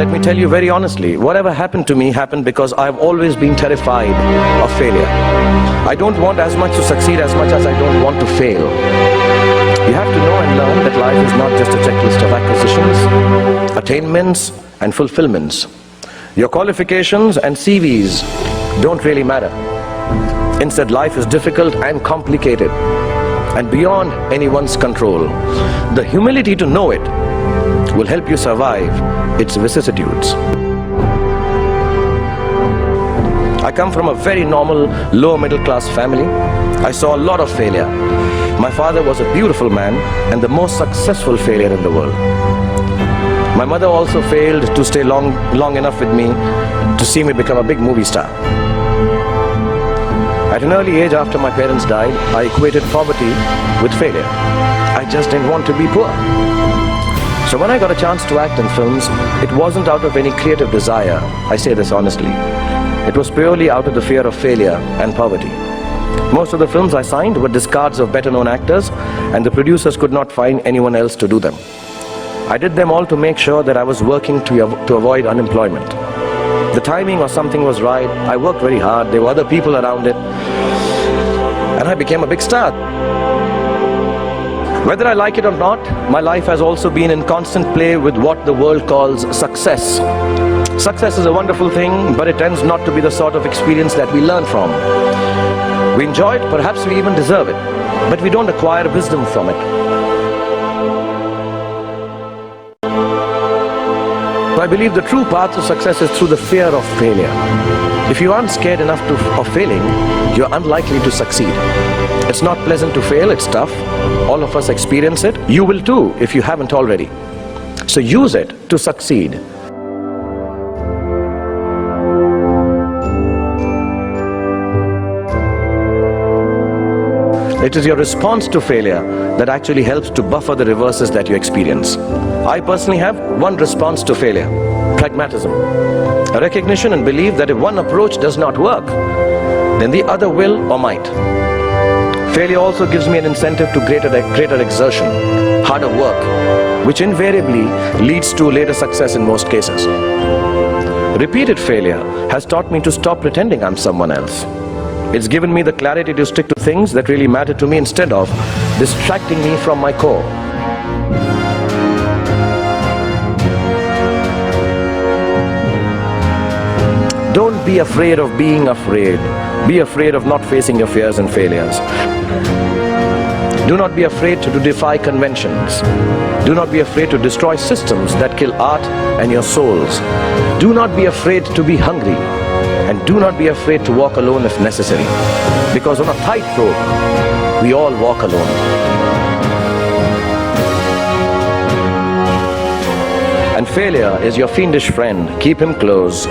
Let me tell you very honestly, whatever happened to me happened because I've always been terrified of failure. I don't want as much to succeed as much as I don't want to fail. You have to know and learn that life is not just a checklist of acquisitions, attainments and fulfillments. Your qualifications and CVs don't really matter. Instead, life is difficult and complicated and beyond anyone's control. The humility to know it will help you survive its vicissitudes. I come from a very normal, lower middle class family. I saw a lot of failure. My father was a beautiful man and the most successful failure in the world. My mother also failed to stay long enough with me to see me become a big movie star. At an early age after my parents died, I equated poverty with failure. I just didn't want to be poor. So when I got a chance to act in films, it wasn't out of any creative desire, I say this honestly. It was purely out of the fear of failure and poverty. Most of the films I signed were discards of better known actors, and the producers could not find anyone else to do them. I did them all to make sure that I was working to avoid unemployment. The timing or something was right, I worked very hard, there were other people around it, and I became a big star. Whether I like it or not, my life has also been in constant play with what the world calls success. Success is a wonderful thing, but it tends not to be the sort of experience that we learn from. We enjoy it, perhaps we even deserve it, but we don't acquire wisdom from it. I believe the true path to success is through the fear of failure. If you aren't scared enough of failing, you're unlikely to succeed. It's not pleasant to fail, it's tough. All of us experience it. You will too, if you haven't already. So use it to succeed. It is your response to failure that actually helps to buffer the reverses that you experience. I personally have one response to failure: pragmatism. A recognition and belief that if one approach does not work, then the other will or might. Failure also gives me an incentive to greater exertion, harder work, which invariably leads to later success in most cases. Repeated failure has taught me to stop pretending I'm someone else. It's given me the clarity to stick to things that really matter to me instead of distracting me from my core. Don't be afraid of being afraid. Be afraid of not facing your fears and failures. Do not be afraid to defy conventions. Do not be afraid to destroy systems that kill art and your souls. Do not be afraid to be hungry. And do not be afraid to walk alone if necessary. Because on a tightrope, we all walk alone. And failure is your fiendish friend. Keep him close.